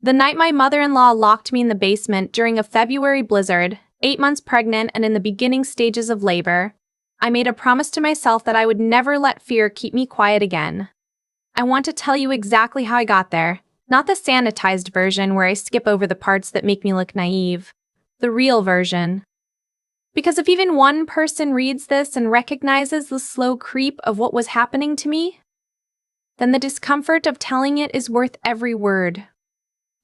The night my mother-in-law locked me in the basement during a February blizzard, 8 months pregnant and in the beginning stages of labor, I made a promise to myself that I would never let fear keep me quiet again. I want to tell you exactly how I got there, not the sanitized version where I skip over the parts that make me look naive. The real version. Because if even one person reads this and recognizes the slow creep of what was happening to me, then the discomfort of telling it is worth every word.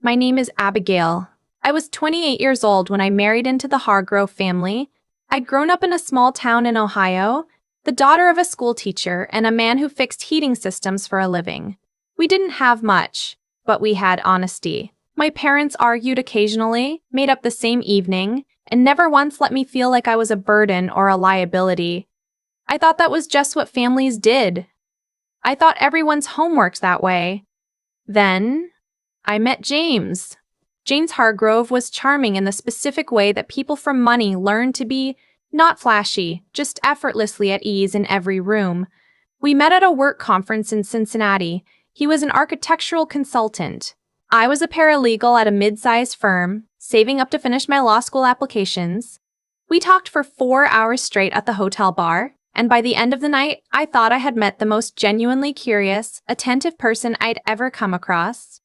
My name is Abigail. I was 28 years old when I married into the Hargrove family. I'd grown up in a small town in Ohio, the daughter of a school teacher and a man who fixed heating systems for a living. We didn't have much, but we had honesty. My parents argued occasionally, made up the same evening, and never once let me feel like I was a burden or a liability. I thought that was just what families did. I thought everyone's home works that way. Then, I met James. James Hargrove was charming in the specific way that people from money learn to be, not flashy, just effortlessly at ease in every room. We met at a work conference in Cincinnati. He was an architectural consultant. I was a paralegal at a mid-sized firm, saving up to finish my law school applications. We talked for 4 hours straight at the hotel bar, and by the end of the night, I thought I had met the most genuinely curious, attentive person I'd ever come across.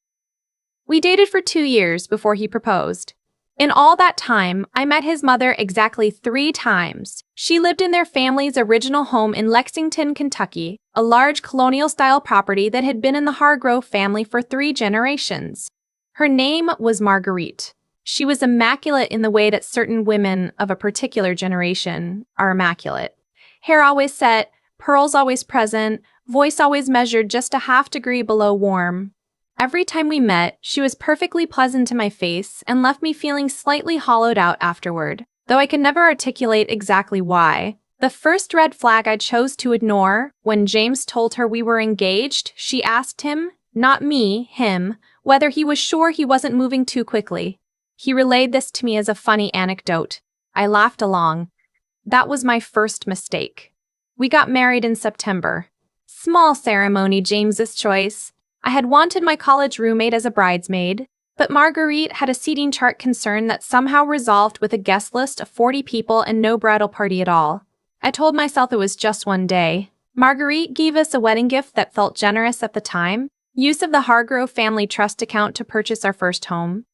We dated for 2 years before he proposed. In all that time, I met his mother exactly 3 times. She lived in their family's original home in Lexington, Kentucky, a large colonial-style property that had been in the Hargrove family for 3 generations. Her name was Marguerite. She was immaculate in the way that certain women of a particular generation are immaculate. Hair always set, pearls always present, voice always measured just a half degree below warm. Every time we met, she was perfectly pleasant to my face and left me feeling slightly hollowed out afterward, though I could never articulate exactly why. The first red flag I chose to ignore, when James told her we were engaged, she asked him, not me, him, whether he was sure he wasn't moving too quickly. He relayed this to me as a funny anecdote. I laughed along. That was my first mistake. We got married in September. Small ceremony, James's choice. I had wanted my college roommate as a bridesmaid, but Marguerite had a seating chart concern that somehow resolved with a guest list of 40 people and no bridal party at all. I told myself it was just one day. Marguerite gave us a wedding gift that felt generous at the time, use of the Hargrove family trust account to purchase our first home.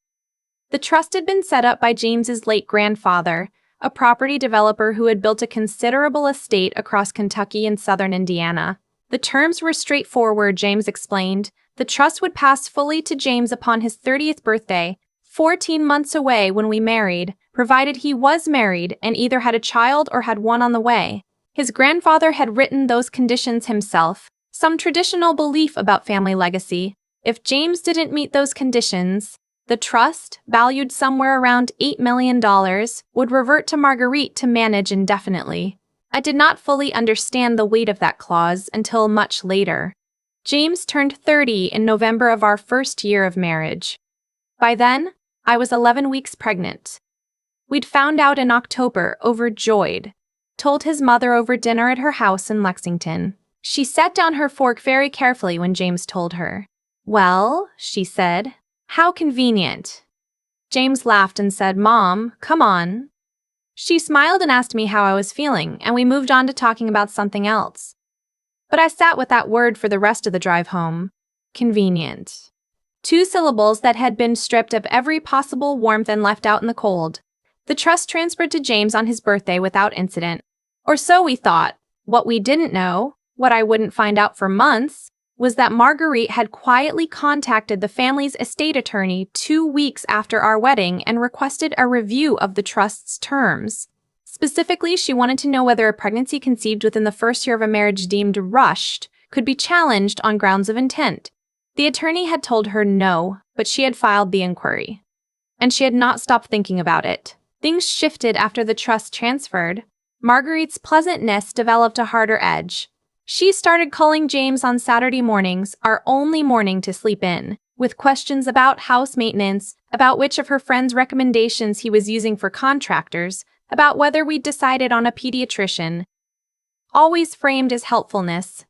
The trust had been set up by James's late grandfather, a property developer who had built a considerable estate across Kentucky and southern Indiana. The terms were straightforward, James explained. The trust would pass fully to James upon his 30th birthday, 14 months away when we married, provided he was married and either had a child or had one on the way. His grandfather had written those conditions himself, some traditional belief about family legacy. If James didn't meet those conditions, the trust, valued somewhere around $8 million, would revert to Marguerite to manage indefinitely. I did not fully understand the weight of that clause until much later. James turned 30 in November of our first year of marriage. By then, I was 11 weeks pregnant. We'd found out in October, overjoyed. Told his mother over dinner at her house in Lexington. She set down her fork very carefully when James told her. "Well," she said, "how convenient." James laughed and said, "Mom, come on." She smiled and asked me how I was feeling, and we moved on to talking about something else. But I sat with that word for the rest of the drive home. Convenient. 2 syllables that had been stripped of every possible warmth and left out in the cold. The trust transferred to James on his birthday without incident. Or so we thought. What we didn't know, what I wouldn't find out for months, was that Marguerite had quietly contacted the family's estate attorney 2 weeks after our wedding and requested a review of the trust's terms. Specifically, she wanted to know whether a pregnancy conceived within the first year of a marriage deemed rushed could be challenged on grounds of intent. The attorney had told her no, but she had filed the inquiry. And she had not stopped thinking about it. Things shifted after the trust transferred. Marguerite's pleasantness developed a harder edge. She started calling James on Saturday mornings, our only morning to sleep in, with questions about house maintenance, about which of her friends' recommendations he was using for contractors, about whether we'd decided on a pediatrician. Always framed as helpfulness.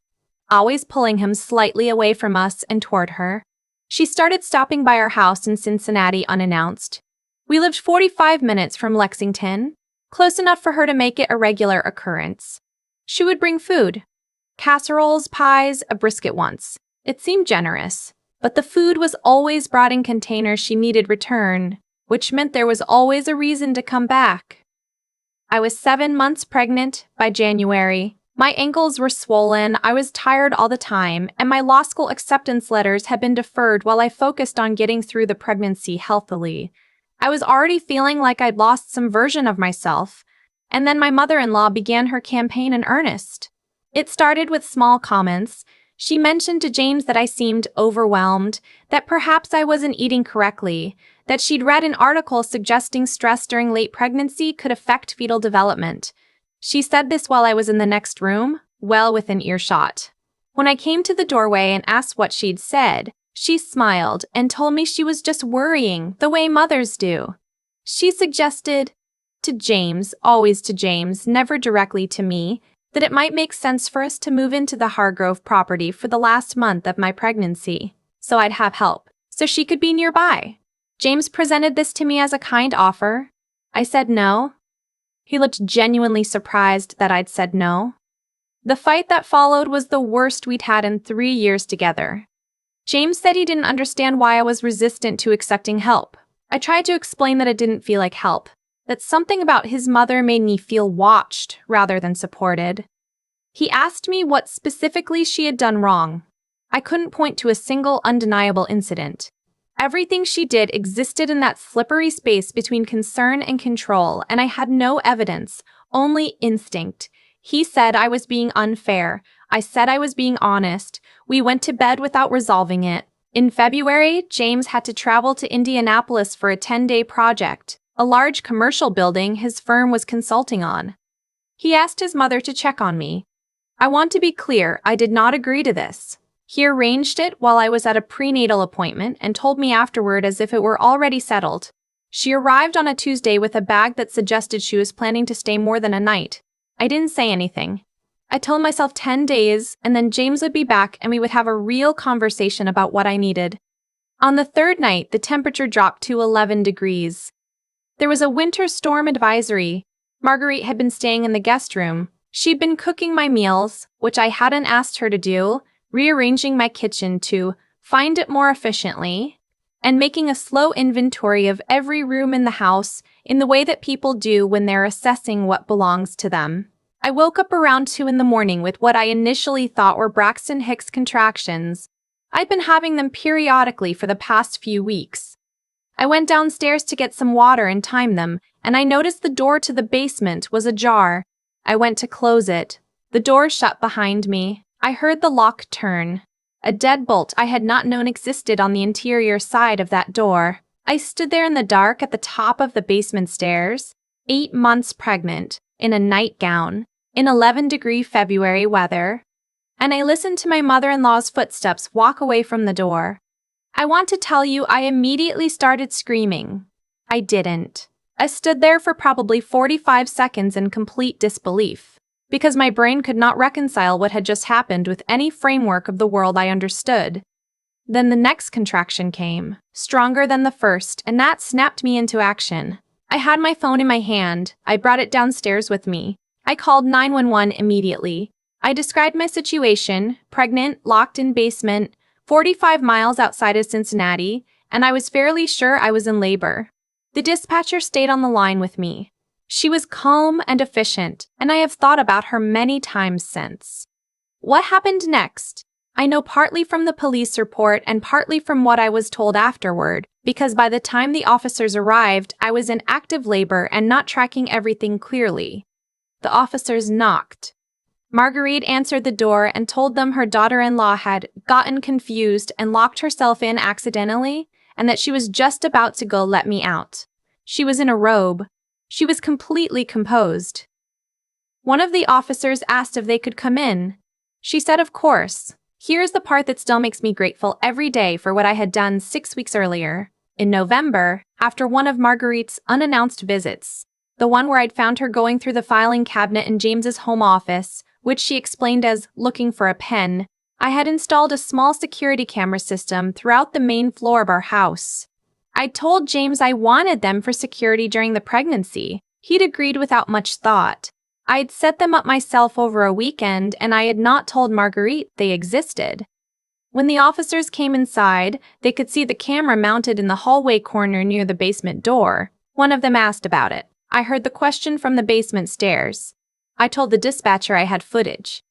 Always pulling him slightly away from us and toward her. She started stopping by our house in Cincinnati unannounced. We lived 45 minutes from Lexington, close enough for her to make it a regular occurrence. She would bring food. Casseroles, pies, a brisket once. It seemed generous, but the food was always brought in containers she needed returned, which meant there was always a reason to come back. I was 7 months pregnant by January. My ankles were swollen, I was tired all the time, and my law school acceptance letters had been deferred while I focused on getting through the pregnancy healthily. I was already feeling like I'd lost some version of myself, and then my mother-in-law began her campaign in earnest. It started with small comments. She mentioned to James that I seemed overwhelmed, that perhaps I wasn't eating correctly, that she'd read an article suggesting stress during late pregnancy could affect fetal development. She said this while I was in the next room, well within earshot. When I came to the doorway and asked what she'd said, she smiled and told me she was just worrying, the way mothers do. She suggested, to James, always to James, never directly to me, that it might make sense for us to move into the Hargrove property for the last month of my pregnancy, so I'd have help, so she could be nearby. James presented this to me as a kind offer. I said no. He looked genuinely surprised that I'd said no. The fight that followed was the worst we'd had in 3 years together. James said he didn't understand why I was resistant to accepting help. I tried to explain that it didn't feel like help, that something about his mother made me feel watched rather than supported. He asked me what specifically she had done wrong. I couldn't point to a single undeniable incident. Everything she did existed in that slippery space between concern and control, and I had no evidence, only instinct. He said I was being unfair. I said I was being honest. We went to bed without resolving it. In February, James had to travel to Indianapolis for a 10-day project, a large commercial building his firm was consulting on. He asked his mother to check on me. I want to be clear, I did not agree to this. He arranged it while I was at a prenatal appointment and told me afterward as if it were already settled. She arrived on a Tuesday with a bag that suggested she was planning to stay more than a night. I didn't say anything. I told myself 10 days, and then James would be back and we would have a real conversation about what I needed. On the third night, the temperature dropped to 11 degrees. There was a winter storm advisory. Marguerite had been staying in the guest room. She'd been cooking my meals, which I hadn't asked her to do, rearranging my kitchen to find it more efficiently, and making a slow inventory of every room in the house in the way that people do when they're assessing what belongs to them. I woke up around 2 in the morning with what I initially thought were Braxton Hicks contractions. I'd been having them periodically for the past few weeks. I went downstairs to get some water and time them, and I noticed the door to the basement was ajar. I went to close it. The door shut behind me. I heard the lock turn. A deadbolt I had not known existed on the interior side of that door. I stood there in the dark at the top of the basement stairs, 8 months pregnant, in a nightgown, in 11-degree February weather, and I listened to my mother-in-law's footsteps walk away from the door. I want to tell you I immediately started screaming. I didn't. I stood there for probably 45 seconds in complete disbelief, because my brain could not reconcile what had just happened with any framework of the world I understood. Then the next contraction came, stronger than the first, and that snapped me into action. I had my phone in my hand. I brought it downstairs with me. I called 911 immediately. I described my situation, pregnant, locked in basement, 45 miles outside of Cincinnati, and I was fairly sure I was in labor. The dispatcher stayed on the line with me. She was calm and efficient, and I have thought about her many times since. What happened next? I know partly from the police report and partly from what I was told afterward, because by the time the officers arrived, I was in active labor and not tracking everything clearly. The officers knocked. Marguerite answered the door and told them her daughter-in-law had gotten confused and locked herself in accidentally, and that she was just about to go let me out. She was in a robe. She was completely composed. One of the officers asked if they could come in. She said, of course. Here's the part that still makes me grateful every day for what I had done 6 weeks earlier. In November, after one of Marguerite's unannounced visits, the one where I'd found her going through the filing cabinet in James's home office, which she explained as looking for a pen, I had installed a small security camera system throughout the main floor of our house. I told James I wanted them for security during the pregnancy. He'd agreed without much thought. I'd set them up myself over a weekend, and I had not told Marguerite they existed. When the officers came inside, they could see the camera mounted in the hallway corner near the basement door. One of them asked about it. I heard the question from the basement stairs. I told the dispatcher I had footage.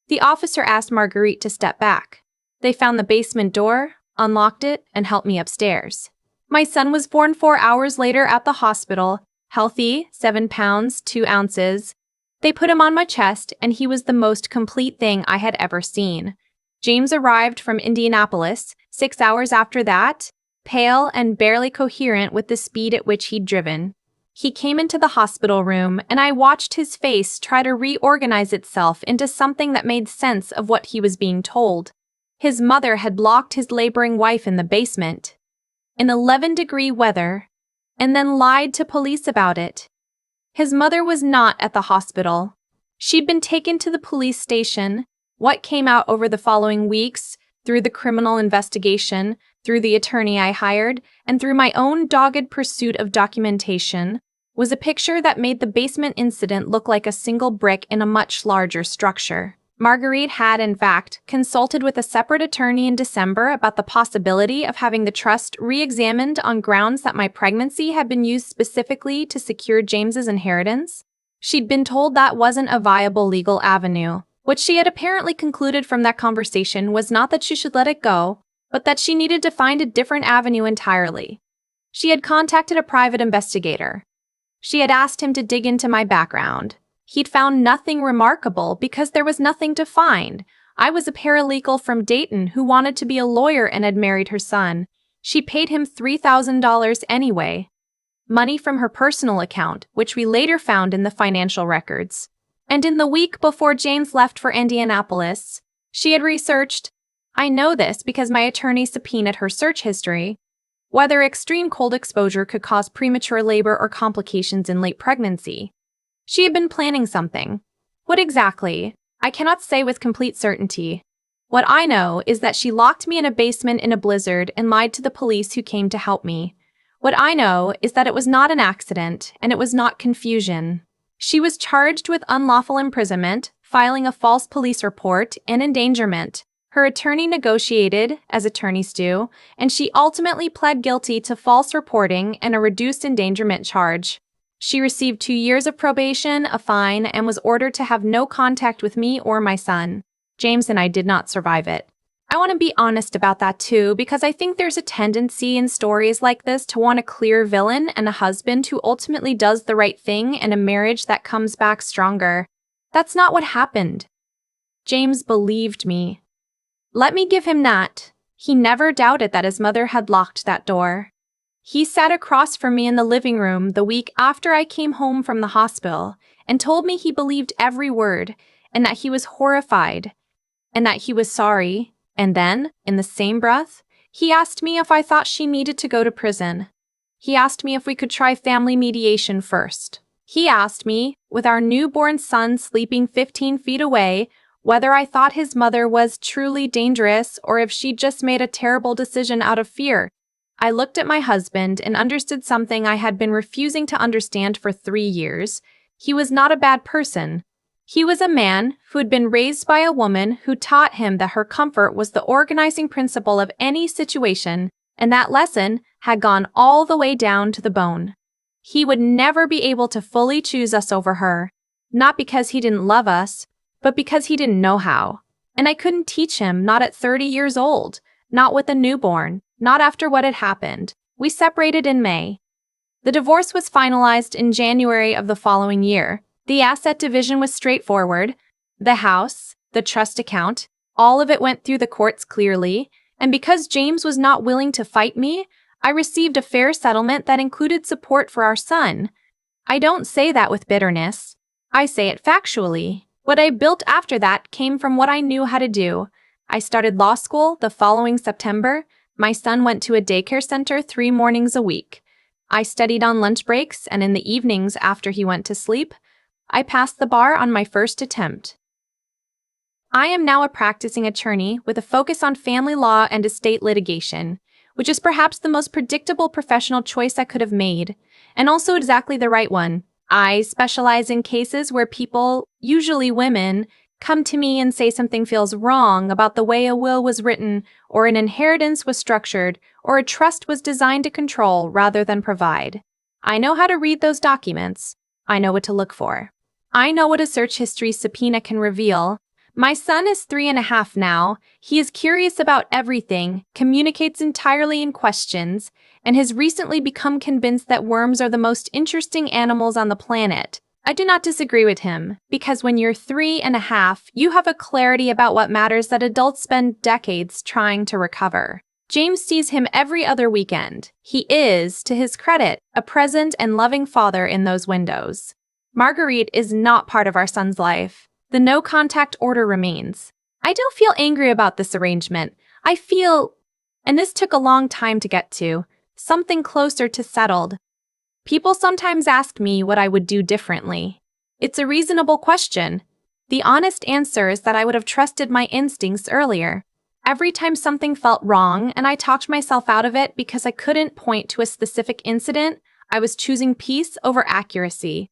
The officer asked Marguerite to step back. They found the basement door, unlocked it, and helped me upstairs. My son was born 4 hours later at the hospital, healthy, 7 pounds, 2 ounces. They put him on my chest, and he was the most complete thing I had ever seen. James arrived from Indianapolis 6 hours after that, pale and barely coherent with the speed at which he'd driven. He came into the hospital room, and I watched his face try to reorganize itself into something that made sense of what he was being told. His mother had locked his laboring wife in the basement, in 11-degree weather, and then lied to police about it. His mother was not at the hospital. She'd been taken to the police station. What came out over the following weeks, through the criminal investigation, through the attorney I hired, and through my own dogged pursuit of documentation, was a picture that made the basement incident look like a single brick in a much larger structure. Marguerite had, in fact, consulted with a separate attorney in December about the possibility of having the trust re-examined on grounds that my pregnancy had been used specifically to secure James's inheritance. She'd been told that wasn't a viable legal avenue. What she had apparently concluded from that conversation was not that she should let it go, but that she needed to find a different avenue entirely. She had contacted a private investigator. She had asked him to dig into my background. He'd found nothing remarkable because there was nothing to find. I was a paralegal from Dayton who wanted to be a lawyer and had married her son. She paid him $3,000 anyway. Money from her personal account, which we later found in the financial records. And in the week before James left for Indianapolis, she had researched, I know this because my attorney subpoenaed her search history, whether extreme cold exposure could cause premature labor or complications in late pregnancy. She had been planning something. What exactly? I cannot say with complete certainty. What I know is that she locked me in a basement in a blizzard and lied to the police who came to help me. What I know is that it was not an accident, and it was not confusion. She was charged with unlawful imprisonment, filing a false police report, and endangerment. Her attorney negotiated, as attorneys do, and she ultimately pled guilty to false reporting and a reduced endangerment charge. She received 2 years of probation, a fine, and was ordered to have no contact with me or my son. James and I did not survive it. I want to be honest about that too, because I think there's a tendency in stories like this to want a clear villain and a husband who ultimately does the right thing and a marriage that comes back stronger. That's not what happened. James believed me. Let me give him that. He never doubted that his mother had locked that door. He sat across from me in the living room the week after I came home from the hospital and told me he believed every word and that he was horrified and that he was sorry. And then, in the same breath, he asked me if I thought she needed to go to prison. He asked me if we could try family mediation first. He asked me, with our newborn son sleeping 15 feet away, whether I thought his mother was truly dangerous or if she'd just made a terrible decision out of fear. I looked at my husband and understood something I had been refusing to understand for 3 years. He was not a bad person. He was a man who had been raised by a woman who taught him that her comfort was the organizing principle of any situation, and that lesson had gone all the way down to the bone. He would never be able to fully choose us over her, not because he didn't love us, but because he didn't know how. And I couldn't teach him, not at 30 years old, not with a newborn, not after what had happened. We separated in May. The divorce was finalized in January of the following year. The asset division was straightforward. The house, the trust account, all of it went through the courts clearly, and because James was not willing to fight me, I received a fair settlement that included support for our son. I don't say that with bitterness. I say it factually. What I built after that came from what I knew how to do. I started law school the following September. My son went to a daycare center 3 mornings a week. I studied on lunch breaks and in the evenings after he went to sleep. I passed the bar on my first attempt. I am now a practicing attorney with a focus on family law and estate litigation, which is perhaps the most predictable professional choice I could have made, and also exactly the right one. I specialize in cases where people, usually women, come to me and say something feels wrong about the way a will was written, or an inheritance was structured, or a trust was designed to control rather than provide. I know how to read those documents. I know what to look for. I know what a search history subpoena can reveal. My son is 3.5 now. He is curious about everything, communicates entirely in questions, and has recently become convinced that worms are the most interesting animals on the planet. I do not disagree with him, because when you're 3.5, you have a clarity about what matters that adults spend decades trying to recover. James sees him every other weekend. He is, to his credit, a present and loving father in those windows. Marguerite is not part of our son's life. The no-contact order remains. I don't feel angry about this arrangement. I feel, and this took a long time to get to, something closer to settled. People sometimes ask me what I would do differently. It's a reasonable question. The honest answer is that I would have trusted my instincts earlier. Every time something felt wrong and I talked myself out of it because I couldn't point to a specific incident, I was choosing peace over accuracy.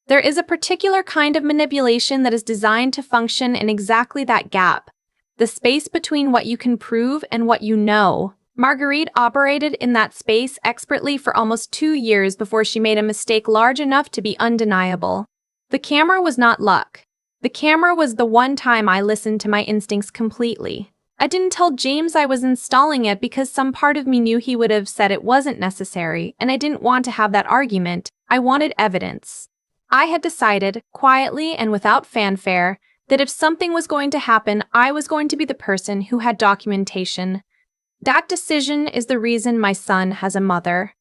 There is a particular kind of manipulation that is designed to function in exactly that gap, the space between what you can prove and what you know. Marguerite operated in that space expertly for almost 2 years before she made a mistake large enough to be undeniable. The camera was not luck. The camera was the one time I listened to my instincts completely. I didn't tell James I was installing it because some part of me knew he would have said it wasn't necessary, and I didn't want to have that argument. I wanted evidence. I had decided, quietly and without fanfare, that if something was going to happen, I was going to be the person who had documentation. That decision is the reason my son has a mother.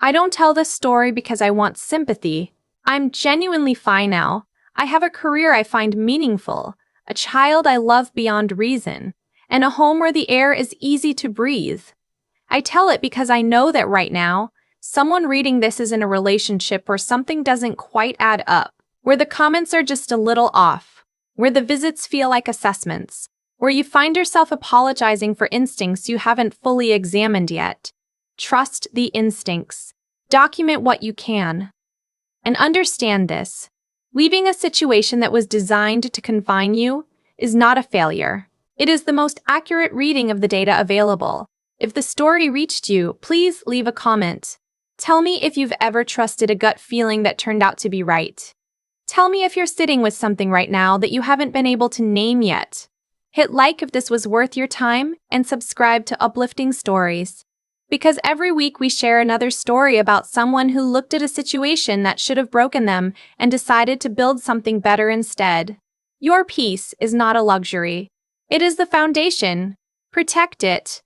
I don't tell this story because I want sympathy. I'm genuinely fine now. I have a career I find meaningful, a child I love beyond reason, and a home where the air is easy to breathe. I tell it because I know that right now, someone reading this is in a relationship where something doesn't quite add up, where the comments are just a little off, where the visits feel like assessments, where you find yourself apologizing for instincts you haven't fully examined yet. Trust the instincts. Document what you can. And understand this. Leaving a situation that was designed to confine you is not a failure. It is the most accurate reading of the data available. If the story reached you, please leave a comment. Tell me if you've ever trusted a gut feeling that turned out to be right. Tell me if you're sitting with something right now that you haven't been able to name yet. Hit like if this was worth your time, and subscribe to Uplifting Stories. Because every week we share another story about someone who looked at a situation that should have broken them and decided to build something better instead. Your peace is not a luxury. It is the foundation. Protect it.